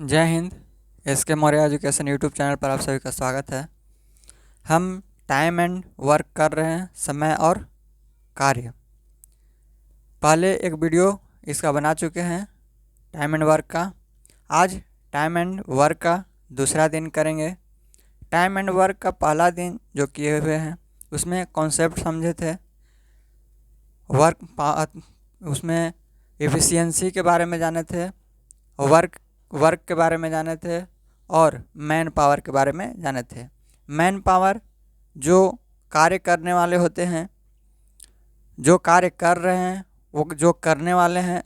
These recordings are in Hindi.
जय Hind. SK Maurya education YouTube channel पर आप सभी का स्वागत है। हम टाइम एंड वर्क कर रहे हैं, समय और कार्य। पहले एक वीडियो इसका बना चुके हैं टाइम एंड वर्क का। आज टाइम एंड वर्क का दूसरा दिन करेंगे। टाइम एंड वर्क का पहला दिन जो किए हुए हैं उसमें कॉन्सेप्ट समझे थे, उसमें एफिशिएंसी के बारे में जाने थे, वर्क के बारे में जाने थे और मैन पावर के बारे में जाने थे। मैन पावर जो कार्य करने वाले होते हैं, जो कार्य कर रहे हैं, वो जो करने वाले हैं।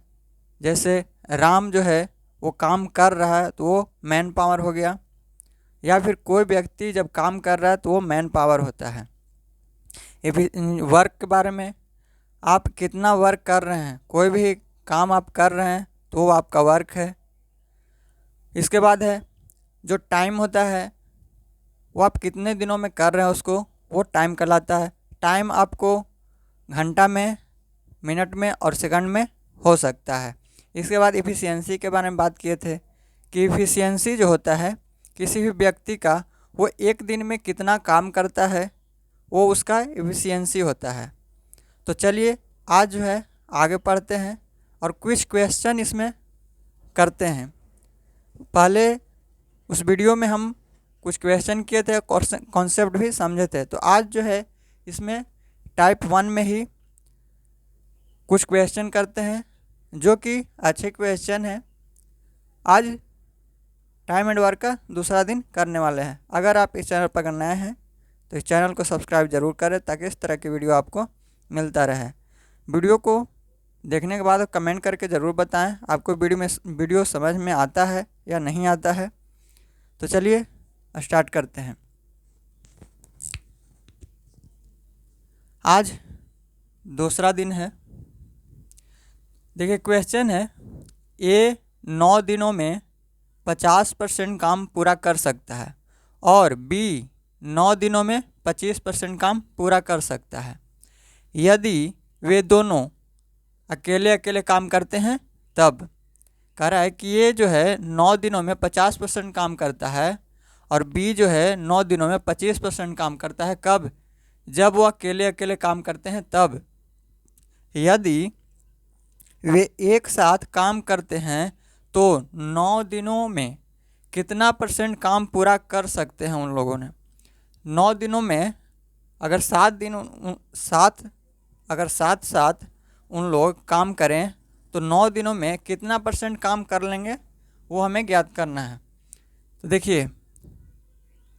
जैसे राम जो है वो काम कर रहा है तो वो मैन पावर हो गया, या फिर कोई व्यक्ति जब काम कर रहा है तो वो मैन पावर होता है। वर्क के बारे में, आप कितना वर्क कर रहे हैं, कोई भी काम आप कर रहे हैं तो वो आपका वर्क है। इसके बाद है जो टाइम होता है, वो आप कितने दिनों में कर रहे हैं उसको, वो टाइम कहलाता है। टाइम आपको घंटा में, मिनट में और सेकंड में हो सकता है। इसके बाद एफिशिएंसी के बारे में बात किए थे कि एफिशिएंसी जो होता है किसी भी व्यक्ति का, वो एक दिन में कितना काम करता है, वो उसका एफिशिएंसी होता है। तो चलिए आज जो है आगे पढ़ते हैं और कुछ क्वेश्चन इसमें करते हैं। पहले उस वीडियो में हम कुछ क्वेश्चन किए थे, कॉन्सेप्ट भी समझे थे। तो आज जो है इसमें टाइप 1 में ही कुछ क्वेश्चन करते हैं जो कि अच्छे क्वेश्चन हैं। आज टाइम एंड वर्क का दूसरा दिन करने वाले हैं। अगर आप इस चैनल पर नए हैं तो इस चैनल को सब्सक्राइब ज़रूर करें ताकि इस तरह की वीडियो आपको मिलता रहे। वीडियो को देखने के बाद कमेंट करके ज़रूर बताएं आपको वीडियो समझ में आता है या नहीं आता है। तो चलिए स्टार्ट करते हैं। आज दूसरा दिन है। देखिए क्वेश्चन है, ए 9 दिनों में 50% काम पूरा कर सकता है और बी 9 दिनों में 25% काम पूरा कर सकता है। यदि वे दोनों अकेले अकेले काम करते हैं तब। कह रहा है कि ये जो है 9 दिनों में 50% काम करता है और बी जो है 9 दिनों में 25% काम करता है। कब? जब वो अकेले अकेले काम करते हैं तब। यदि वे एक साथ काम करते हैं तो 9 दिनों में कितना % काम पूरा कर सकते हैं उन लोगों ने। 9 दिनों में अगर 7 दिन अगर साथ उन लोग काम करें तो 9 दिनों में कितना % काम कर लेंगे वो हमें ज्ञात करना है। तो देखिए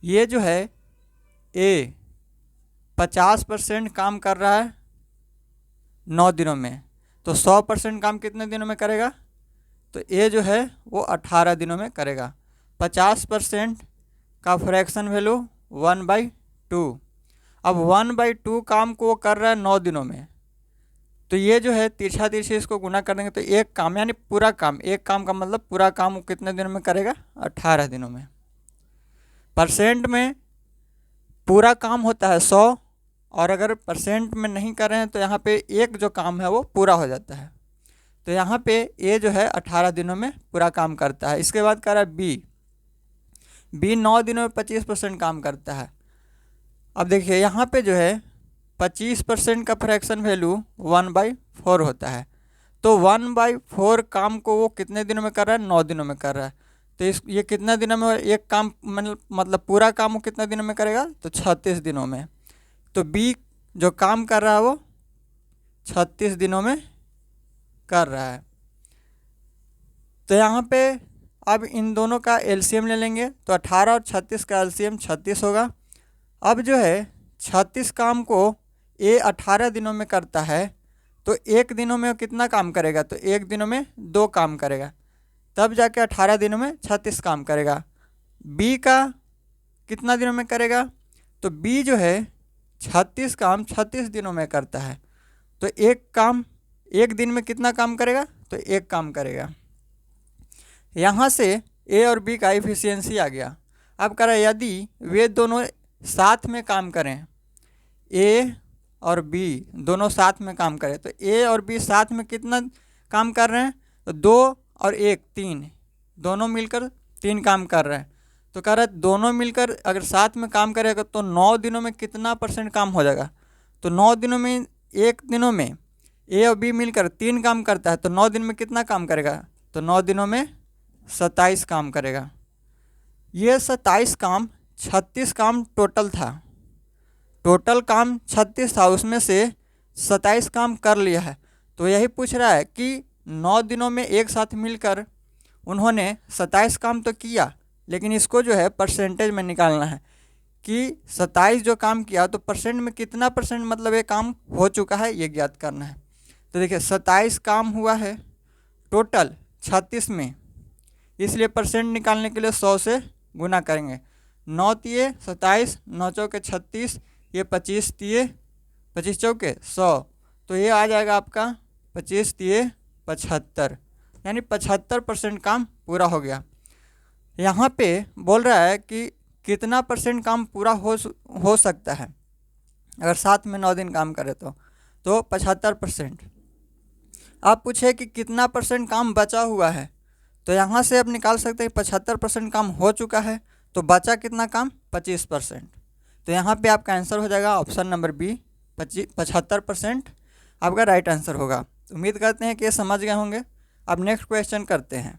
ये जो है ए 50% काम कर रहा है 9 दिनों में, तो 100% काम कितने दिनों में करेगा? तो ए जो है वो 18 दिनों में करेगा। 50% का फ्रैक्शन वैल्यू 1/2। अब 1/2 काम को वो कर रहा है 9 दिनों में, तो ये जो है तिरछा तिरछी इसको गुना कर देंगे तो एक काम, यानी पूरा काम, एक काम का मतलब पूरा काम वो कितने दिनों में करेगा? 18 दिनों में। परसेंट में पूरा काम होता है 100, और अगर परसेंट में नहीं कर रहे हैं तो यहाँ पे एक जो काम है वो पूरा हो जाता है। तो यहाँ पे ए जो है 18 दिनों में पूरा काम करता है। इसके बाद कह रहा है बी 9 दिनों में 25% काम करता है। अब देखिए यहाँ पे जो है 25% का फ्रैक्शन वैल्यू 1/4 होता है। तो 1/4 काम को वो कितने दिनों में कर रहा है? 9 दिनों में कर रहा है। तो ये कितने दिनों में एक काम, मतलब पूरा काम वो कितने दिनों में करेगा? तो 36 दिनों में। तो बी जो काम कर रहा है वो 36 दिनों में कर रहा है। तो यहाँ पे अब इन दोनों का एलसीएम ले लेंगे तो 18 और 36 का एलसीएम 36 होगा। अब जो है 36 काम को ए 18 दिनों में करता है तो एक दिनों में कितना काम करेगा? तो एक दिनों में 2 काम करेगा, तब जाके 18 दिनों में 36 काम करेगा। बी का कितना दिनों में करेगा? तो बी जो है 36 काम 36 दिनों में करता है, तो एक काम एक दिन में कितना काम करेगा? तो एक काम करेगा। यहाँ से ए और बी का एफिशिएंसी आ गया। अब कह रहा है यदि वे दोनों साथ में काम करें, ए और बी दोनों साथ में काम करें, तो ए और बी साथ में कितना काम कर रहे हैं? तो 2 और 1 3, दोनों मिलकर 3 काम कर रहा है, तो कह रहा है दोनों मिलकर अगर साथ में काम करेगा तो 9 दिनों में कितना % काम हो जाएगा। तो 9 दिनों में, एक दिनों में ए और बी मिलकर 3 काम करता है, तो 9 दिन में कितना काम करेगा, तो 9 दिनों में 27 काम करेगा। ये 27 काम, 36 काम टोटल था, टोटल काम 36 था, उसमें से 27 काम कर लिया है। तो यही पूछ रहा है कि 9 दिनों में एक साथ मिलकर उन्होंने 27 काम तो किया, लेकिन इसको जो है परसेंटेज में निकालना है कि 27 जो काम किया तो परसेंट में कितना % मतलब ये काम हो चुका है, ये ज्ञात करना है। तो देखिए 27 काम हुआ है टोटल 36 में, इसलिए % निकालने के लिए 100 से गुना करेंगे। 9 तिये 27, 9 चौके 36, ये 25 तिये 25 चौके 100, तो ये आ जाएगा आपका 25 तिये 75, यानी 75% काम पूरा हो गया। यहाँ पे बोल रहा है कि कितना % काम पूरा हो सकता है अगर साथ में 9 दिन काम करे तो 75%। आप पूछे कि कितना % काम बचा हुआ है, तो यहाँ से आप निकाल सकते हैं 75% काम हो चुका है, तो बचा कितना काम, 25%। तो यहाँ पे आपका आंसर हो जाएगा ऑप्शन नंबर बी, 75% आपका राइट आंसर होगा। उम्मीद करते हैं कि ये समझ गए होंगे। अब नेक्स्ट क्वेश्चन करते हैं।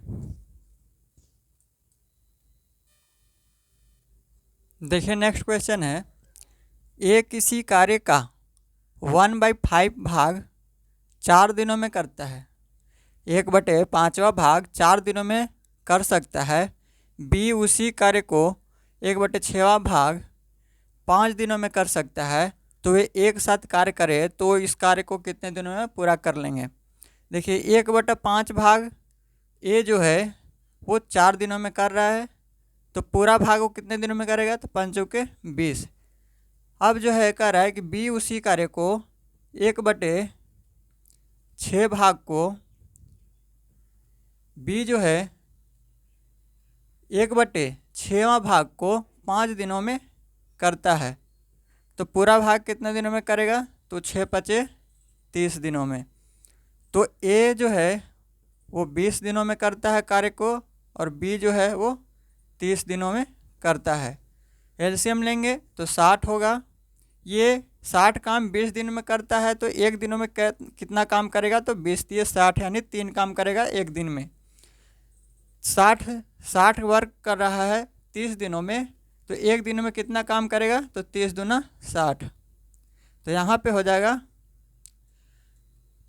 देखिए नेक्स्ट क्वेश्चन है, ए किसी कार्य का 1/5 भाग 4 दिनों में करता है, 1/5वां भाग 4 दिनों में कर सकता है। बी उसी कार्य को 1/6वां भाग 5 दिनों में कर सकता है, तो वे एक साथ कार्य करे तो इस कार्य को कितने दिनों में पूरा कर लेंगे। देखिए 1/5 भाग ए जो है वो 4 दिनों में कर रहा है, तो पूरा भाग वो कितने दिनों में करेगा, तो 5 चौके 20। अब जो है कह रहा है कि बी उसी कार्य को 1/6 भाग को, बी जो है 1/6वां भाग को 5 दिनों में करता है, तो पूरा भाग कितने दिनों में करेगा, तो 6 पचे 30 दिनों में। तो ए जो है वो 20 दिनों में करता है कार्य को, और बी जो है वो 30 दिनों में करता है। एलसीएम लेंगे तो 60 होगा। ये 60 काम 20 दिन में करता है, तो एक दिनों में कितना काम करेगा, तो 20 तिये 60, यानी 3 काम करेगा एक दिन में। 60 वर्क कर रहा है 30 दिनों में, तो एक दिन में कितना काम करेगा, तो 30 दूना 60। तो यहाँ पे हो जाएगा,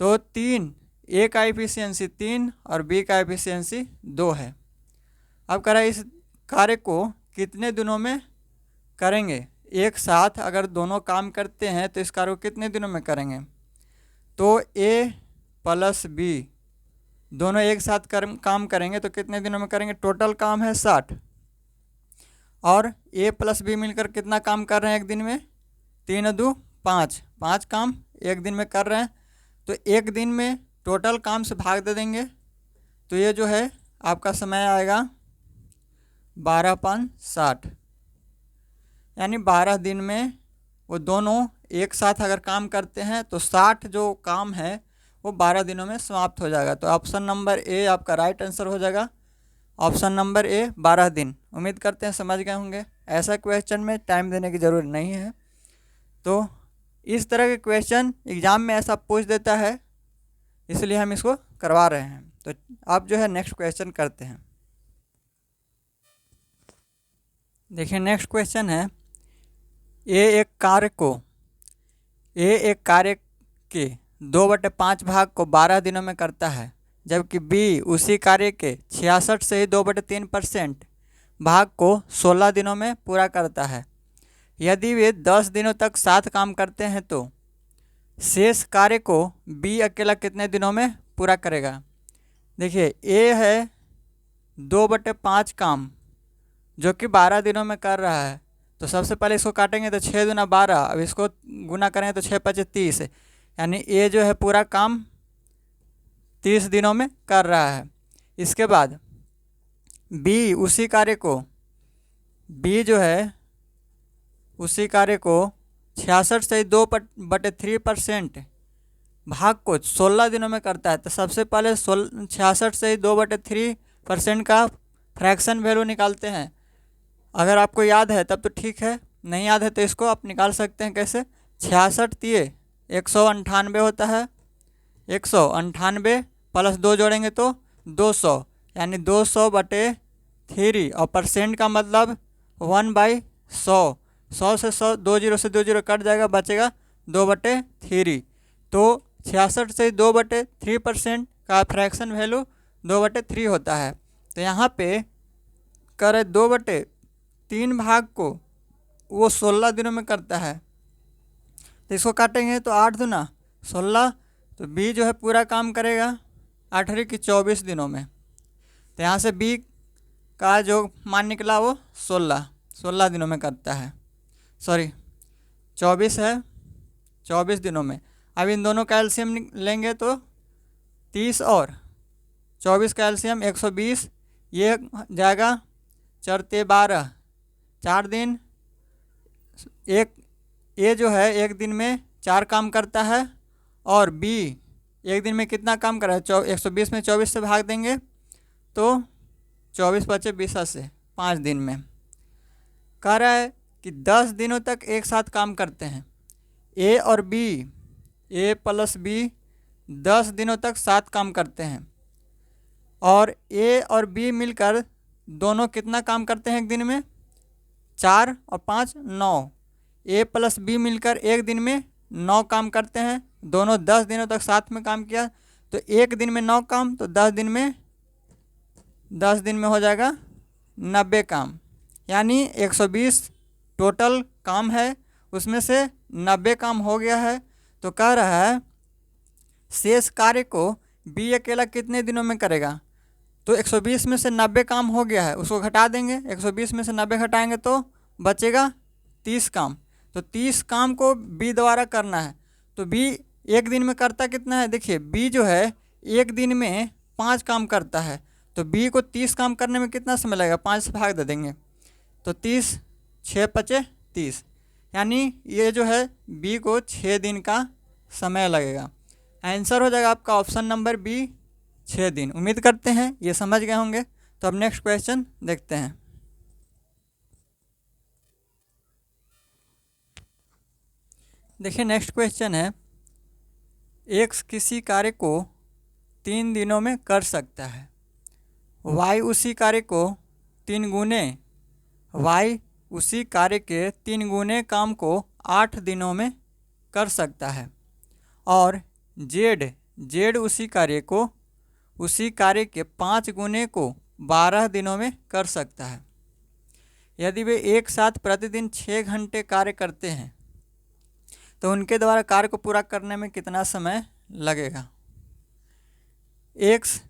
तो 3, ए का एफिशिएंसी 3 और बी का एफिशिएंसी 2 है। अब कह रहा है इस कार्य को कितने दिनों में करेंगे, एक साथ अगर दोनों काम करते हैं तो इस कार्य को कितने दिनों में करेंगे। तो ए प्लस बी दोनों एक साथ काम करेंगे तो कितने दिनों में करेंगे, टोटल काम है 60, और ए प्लस बी मिलकर कितना काम कर रहे हैं एक दिन में, 3 2 5, 5 काम एक दिन में कर रहे हैं। तो एक दिन में टोटल काम से भाग दे देंगे, तो ये जो है आपका समय आएगा 12 × 60, यानी 12 दिन में वो दोनों एक साथ अगर काम करते हैं तो 60 जो काम है वो 12 दिनों में समाप्त हो जाएगा। तो ऑप्शन नंबर ए आपका राइट आंसर हो जाएगा, ऑप्शन नंबर ए 12 दिन। उम्मीद करते हैं समझ गए होंगे। ऐसा क्वेश्चन में टाइम देने की ज़रूरत नहीं है। तो इस तरह के क्वेश्चन एग्ज़ाम में ऐसा पूछ देता है, इसलिए हम इसको करवा रहे हैं। तो आप जो है नेक्स्ट क्वेश्चन करते हैं। देखिए नेक्स्ट क्वेश्चन है, ए एक कार्य के 2/5 भाग को 12 दिनों में करता है, जबकि बी उसी कार्य के 66 से ही 2/3% भाग को 16 दिनों में पूरा करता है। यदि वे 10 दिनों तक साथ काम करते हैं तो शेष कार्य को बी अकेला कितने दिनों में पूरा करेगा। देखिए ए है 2/5 काम जो कि 12 दिनों में कर रहा है, तो सबसे पहले इसको काटेंगे तो 6 दूना 12, अब इसको गुना करेंगे तो 6 5 30, यानी ए जो है पूरा काम 30 दिनों में कर रहा है। इसके बाद बी उसी कार्य को, बी जो है उसी कार्य को 66 से 2/3% भाग को 16 दिनों में करता है। तो सबसे पहले 66 से 2/3% का फ्रैक्शन वैल्यू निकालते हैं। अगर आपको याद है तब तो ठीक है, नहीं याद है तो इसको आप निकाल सकते हैं। कैसे? 66 तिये 198 होता है, 198 प्लस 2 जोड़ेंगे तो 200, यानी 200/3। और परसेंट का मतलब 1/100। 100 से 100, 2 से 2 कट जाएगा, बचेगा 2/3। तो 66 से 2/3% का फ्रैक्शन वैल्यू 2/3 होता है। तो यहाँ पे करे 2/3 भाग को वो 16 दिनों में करता है। तो इसको काटेंगे तो 8 दूना 16, तो बी जो है पूरा काम करेगा 8 की 24 दिनों में। तो यहाँ से बी का जो मान निकला वो 16 दिनों में करता है। सॉरी 24 है, 24 दिनों में। अब इन दोनों का एलसीएम लेंगे तो 30 और 24 का एलसीएम 120, ये जाएगा 4×12, 4 दिन। ए जो है एक दिन में 4 काम करता है, और बी एक दिन में कितना काम कर रहा है? 120 में 24 से भाग देंगे तो 24 बचे 20 से 5 दिन में। कह रहा है कि 10 दिनों तक एक साथ काम करते हैं। ए और बी, ए प्लस बी 10 दिनों तक साथ काम करते हैं, और ए और बी मिलकर दोनों कितना काम करते हैं एक दिन में? 4 और 5 9। ए प्लस बी मिलकर एक दिन में 9 काम करते हैं। दोनों 10 दिनों तक साथ में काम किया, तो एक दिन में 9 काम, तो 10 दिन में हो जाएगा 90 काम। यानी 120 टोटल काम है, उसमें से 90 काम हो गया है। तो कह रहा है शेष कार्य को बी अकेला कितने दिनों में करेगा? तो 120 में से 90 काम हो गया है, उसको घटा देंगे। 120 में से 90 घटाएंगे तो बचेगा 30 काम। तो 30 काम को बी द्वारा करना है। तो बी एक दिन में करता कितना है? देखिए बी जो है एक दिन में 5 काम करता है, तो बी को 30 काम करने में कितना समय लगेगा? 5 से भाग दे देंगे तो 30, 6 × 30, यानी ये जो है बी को 6 दिन का समय लगेगा। आंसर हो जाएगा आपका ऑप्शन नंबर बी, 6 दिन। उम्मीद करते हैं ये समझ गए होंगे। तो अब नेक्स्ट क्वेश्चन देखते हैं। देखिए नेक्स्ट क्वेश्चन है, एक्स किसी कार्य को 3 दिनों में कर सकता है, वाई उसी कार्य को 3 गुने, वाई उसी कार्य के 3 गुने काम को 8 दिनों में कर सकता है, और जेड उसी कार्य के 5 गुने को 12 दिनों में कर सकता है। यदि वे एक साथ प्रतिदिन 6 घंटे कार्य करते हैं तो उनके द्वारा कार्य को पूरा करने में कितना समय लगेगा? एक्स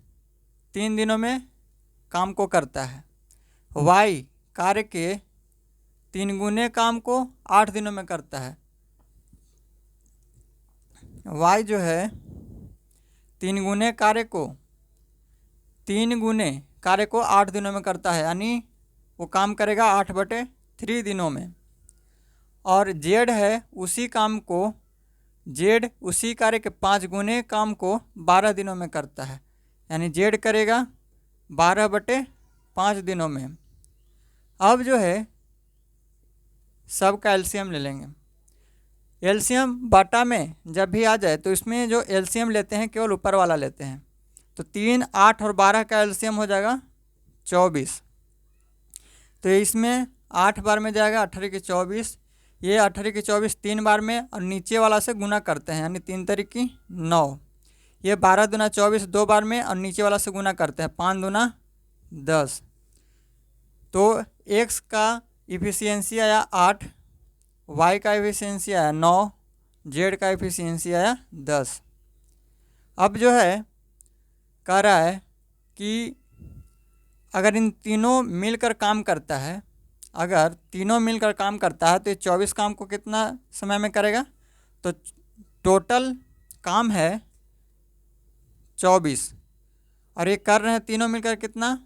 3 दिनों में काम को करता है, वाई कार्य के 3 गुने काम को 8 दिनों में करता है। वाई जो है 3 गुने कार्य को 8 दिनों में करता है, यानी वो काम करेगा 8/3 दिनों में। और जेड है जेड उसी कार्य के 5 गुने काम को 12 दिनों में करता है, यानी जेड करेगा 12/5 दिनों में। अब जो है सब का एलसीएम ले लेंगे। एलसीएम बटा में जब भी आ जाए तो इसमें जो एलसीएम लेते हैं केवल ऊपर वाला लेते हैं। तो 3, 8 और 12 का एलसीएम हो जाएगा 24। तो इसमें 8 बार में जाएगा 18 की 24, ये 18 की 24 3 बार में, और नीचे वाला से गुना करते हैं, यानी 3 तरीकी 9। ये 12 दूना 24 2 बार में, और नीचे वाला से गुना करते हैं, 5 दूना 10। तो एक्स का इफिशियंसी आया 8, वाई का इफिशियंसी आया 9, जेड का इफिशियंसी आया 10। अब जो है कह रहा है कि अगर इन तीनों मिलकर काम करता है, तो ये 24 काम को कितना समय में करेगा? तो टोटल काम है 24, और ये कर रहे हैं तीनों मिलकर कितना?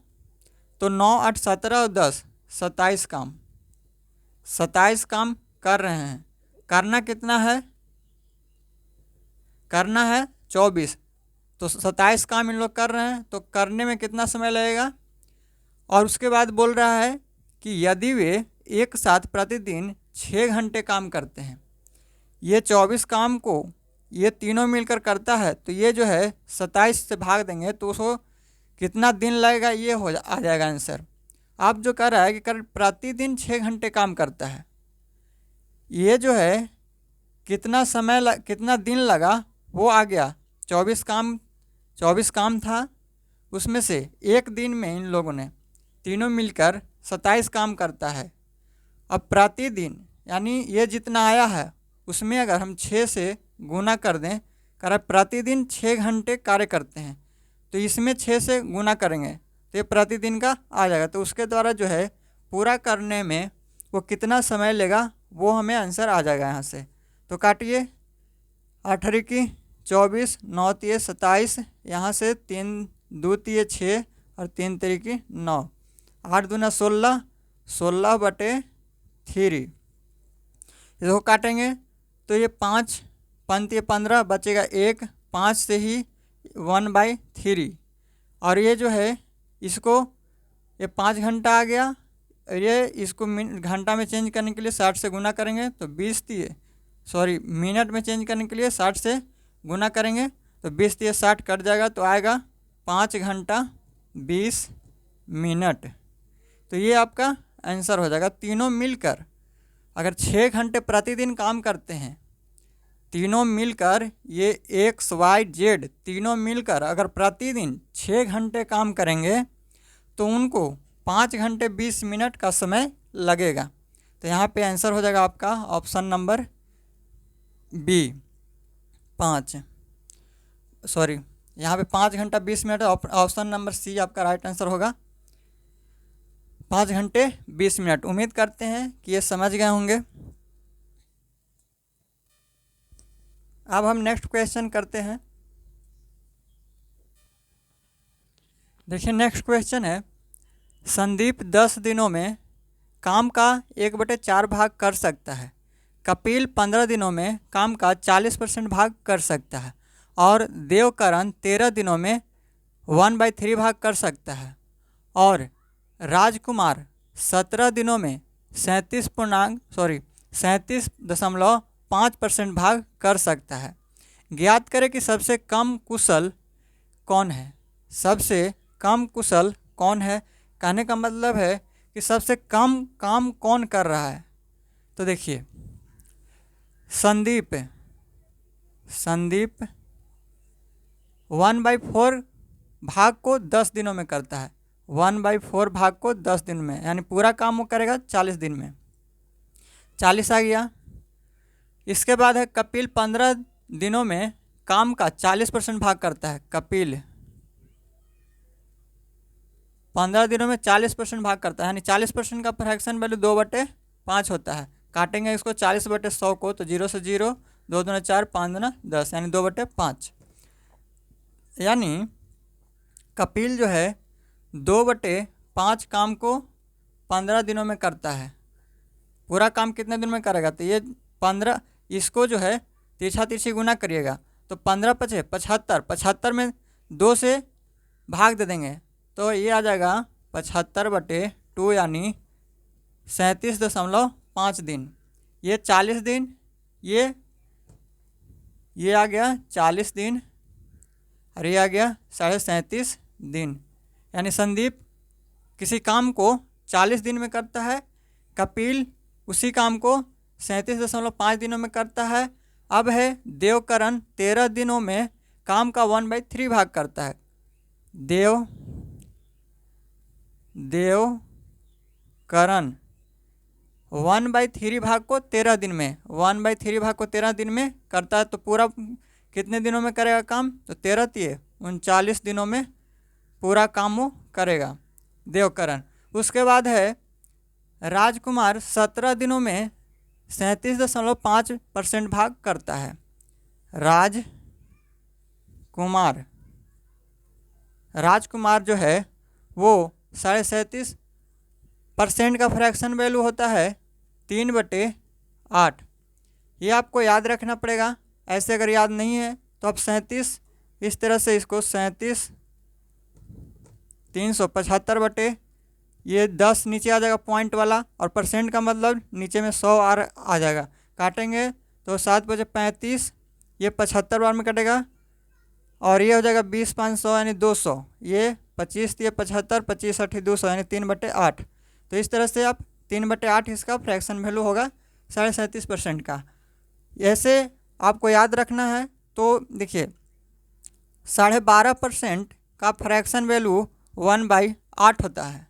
तो 9, 8, 17 और 10 27 काम। 27 काम कर रहे हैं। करना कितना है? करना है 24। तो 27 काम इन लोग कर रहे हैं, तो करने में कितना समय लगेगा? और उसके बाद बोल रहा है कि यदि वे एक साथ प्रतिदिन 6 घंटे काम करते हैं, ये 24 काम को ये तीनों मिलकर करता है, तो ये जो है 27 से भाग देंगे तो उसको कितना दिन लगेगा ये आ जाएगा आंसर। आप जो कह रहा है कि कर प्रतिदिन 6 घंटे काम करता है, ये जो है कितना दिन लगा वो आ गया। 24 काम था, उसमें से एक दिन में इन लोगों ने तीनों मिलकर 27 काम करता है। अब प्रतिदिन यानी ये जितना आया है उसमें अगर हम 6 से गुना कर दें, कर प्रतिदिन 6 घंटे कार्य करते हैं, तो इसमें 6 से गुना करेंगे तो ये प्रतिदिन का आ जाएगा। तो उसके द्वारा जो है पूरा करने में वो कितना समय लेगा वो हमें आंसर आ जाएगा यहाँ से। तो काटिए, 8 की 24, 9 तिये 27, यहाँ से 3 2 तिये 6 और 3 तिरिकी 9, 8 दूना 16, 16/3। इसको काटेंगे तो ये 5 पंती 15 बचेगा 1, 5 से ही 1/3। और ये जो है इसको ये 5 घंटा आ गया, और ये इसको घंटा में चेंज करने के लिए 60 से गुना करेंगे तो 20 मिनट में चेंज करने के लिए 60 से गुना करेंगे तो 20 तिये 60 कट जाएगा, तो आएगा 5 घंटा 20 मिनट। तो ये आपका आंसर हो जाएगा। तीनों मिलकर अगर 6 घंटे प्रतिदिन काम करते हैं, तीनों मिलकर ये XYZ तीनों मिलकर अगर प्रतिदिन 6 घंटे काम करेंगे तो उनको 5 घंटे 20 मिनट का समय लगेगा। तो यहाँ पे आंसर हो जाएगा आपका ऑप्शन नंबर बी 5, सॉरी यहाँ पे 5 घंटा 20 मिनट, ऑप्शन नंबर सी आपका राइट आंसर होगा, 5 घंटे 20 मिनट। उम्मीद करते हैं कि ये समझ गए होंगे। अब हम नेक्स्ट क्वेश्चन करते हैं। देखिए नेक्स्ट क्वेश्चन है, संदीप 10 दिनों में काम का 1/4 भाग कर सकता है, कपिल 15 दिनों में काम का 40% भाग कर सकता है और देवकरण 13 दिनों में 1/3 भाग कर सकता है और राजकुमार 17 दिनों में 37.5% भाग कर सकता है। ज्ञात करें कि सबसे कम कुशल कौन है। सबसे कम कुशल कौन है, कहने का मतलब है कि सबसे कम काम कौन कर रहा है। तो देखिए संदीप 1/4 भाग को 10 दिनों में करता है, 1/4 भाग को 10 दिन में, यानी पूरा काम वो करेगा 40 दिन में, 40 आ गया। इसके बाद है कपिल 15 दिनों में काम का 40% भाग करता है, कपिल 15 दिनों में 40% भाग करता है, यानी 40% का फ्रैक्शन वैल्यू 2/5 होता है। काटेंगे इसको 40/100 को तो 0 से 0, 2 दूना 4, 5 दूना 10, यानी 2/5। यानी कपिल जो है 2/5 काम को 15 दिनों में करता है। पूरा काम कितने दिन में करेगा, तो ये 15, इसको जो है तिरछी गुना करिएगा तो 15×5 = 75, 75 में 2 से भाग दे देंगे तो ये आ जाएगा 75/2, यानी 37.5 दिन। ये 40 दिन, ये आ गया 40 दिन और ये आ गया 37.5 दिन। यानी संदीप किसी काम को 40 दिन में करता है, कपिल उसी काम को 37.5 दिनों में करता है। अब है देवकरण 13 दिनों में काम का 1/3 भाग करता है। देवकरण 1/3 भाग को 13 दिन में, 1/3 भाग को 13 दिन में करता है, तो पूरा कितने दिनों में करेगा काम, तो 13 तिये 39 दिनों में पूरा काम वो करेगा देवकरण। उसके बाद है राजकुमार 17 दिनों में 37.5% भाग करता है। राजकुमार जो है वो 37.5% का फ्रैक्शन वैल्यू होता है 3/8। ये आपको याद रखना पड़ेगा। ऐसे अगर याद नहीं है तो आप 37 इस तरह से इसको 37 375/8 ये 10 नीचे आ जाएगा पॉइंट वाला, और परसेंट का मतलब नीचे में 100 आ जाएगा। काटेंगे तो 7×5 = 35, ये 75 बार में कटेगा, और ये हो जाएगा 20×500 यानी 200, ये 25 ये 75, 25×8 = 200 यानी 3/8। तो इस तरह से आप 3/8 इसका फ्रैक्शन वैल्यू होगा 37.5% का। ऐसे आपको याद रखना है। तो देखिए 12.5% का फ्रैक्शन वैल्यू 1/8 होता है।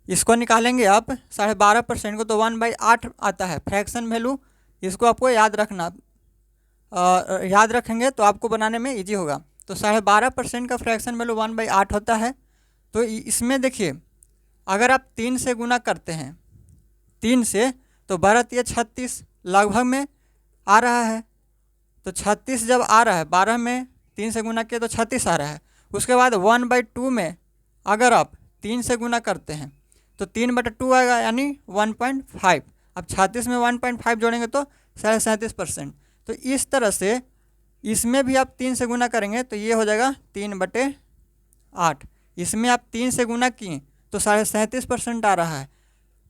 इसको निकालेंगे आप 12.5% को तो 1/8 आता है फ्रैक्शन वैल्यू। इसको आपको याद रखना, याद रखेंगे तो आपको बनाने में इजी होगा। तो 12.5% का फ्रैक्शन वैल्यू 1/8 होता है। तो इसमें देखिए अगर आप 3 से गुना करते हैं, 3 से, तो 12×3 = 36 लगभग में आ रहा है। तो 36 जब आ रहा है, 12 में 3 से गुना किया तो 36 आ रहा है। उसके बाद 1/2 में अगर आप 3 से गुना करते हैं तो 3/2 आएगा यानी 1.5। अब 36 में 1.5 जोड़ेंगे तो 37%। तो इस तरह से इसमें भी आप 3 से गुना करेंगे तो ये हो जाएगा 3/8। इसमें आप 3 से गुना किए तो 37.5% आ रहा है।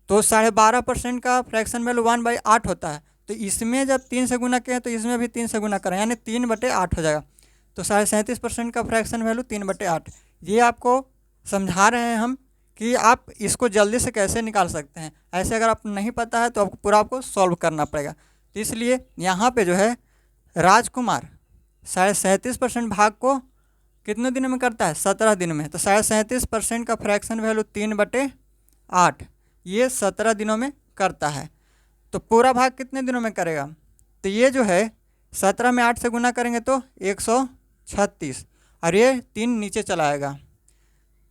तो 12.5% का फ्रैक्शन वैल्यू 1/8 होता है। तो इसमें जब 3 से गुना किए तो इसमें भी 3 से गुना करें यानी 3/8 हो जाएगा। तो 37.5% का फ्रैक्शन वैल्यू 3/8। ये आपको समझा रहे हैं हम कि आप इसको जल्दी से कैसे निकाल सकते हैं। ऐसे अगर आप नहीं पता है तो आपको पूरा सॉल्व करना पड़ेगा। तो इसलिए यहाँ पे जो है राजकुमार 37.5% भाग को कितने दिनों में करता है? 17 दिनों में। तो 37.5% का फ्रैक्शन वैल्यू 3/8 ये 17 दिनों में करता है। तो पूरा भाग कितने दिनों में करेगा? तो ये जो है 17 में 8 से गुना करेंगे तो 136, और ये 3 नीचे चला आएगा।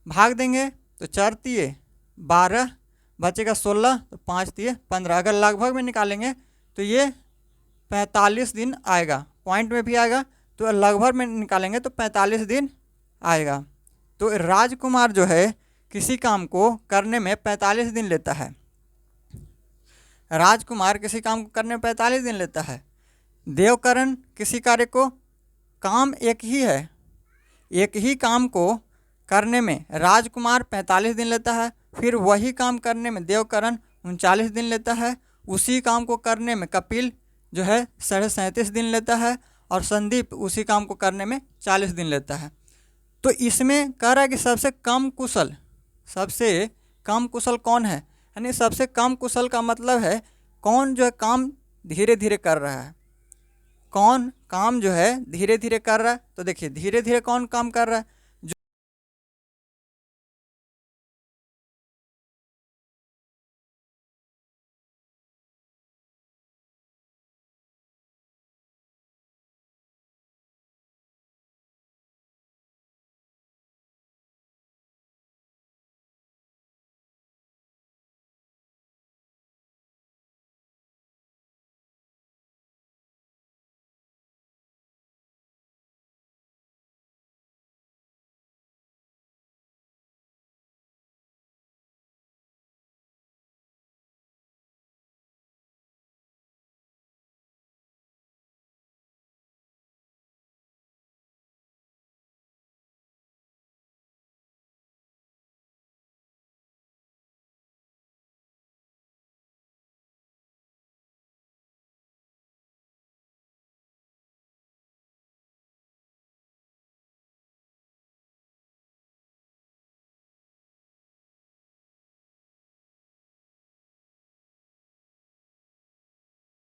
भाग देंगे तो 4×3 = 12, बचेगा 16, तो 5×3 = 15। अगर लगभग में निकालेंगे तो ये 45 दिन आएगा। पॉइंट में भी आएगा, तो लगभग में निकालेंगे तो 45 दिन आएगा। तो राजकुमार जो है किसी काम को करने में 45 दिन लेता है। राजकुमार किसी काम को करने में 45 दिन लेता है। देवकरण किसी कार्य को, काम एक ही है, एक ही काम को करने में राजकुमार 45 दिन लेता है। फिर वही काम करने में देवकरण 39 दिन लेता है। उसी काम को करने में कपिल जो है 37.5 दिन लेता है, और संदीप उसी काम को करने में 40 दिन लेता है। तो इसमें कह रहा है कि सबसे कम कुशल कौन है, यानी सबसे कम कुशल का मतलब है कौन जो है काम धीरे धीरे कर रहा है, कौन काम जो है धीरे धीरे कर रहा है। तो देखिए धीरे धीरे कौन काम कर रहा है,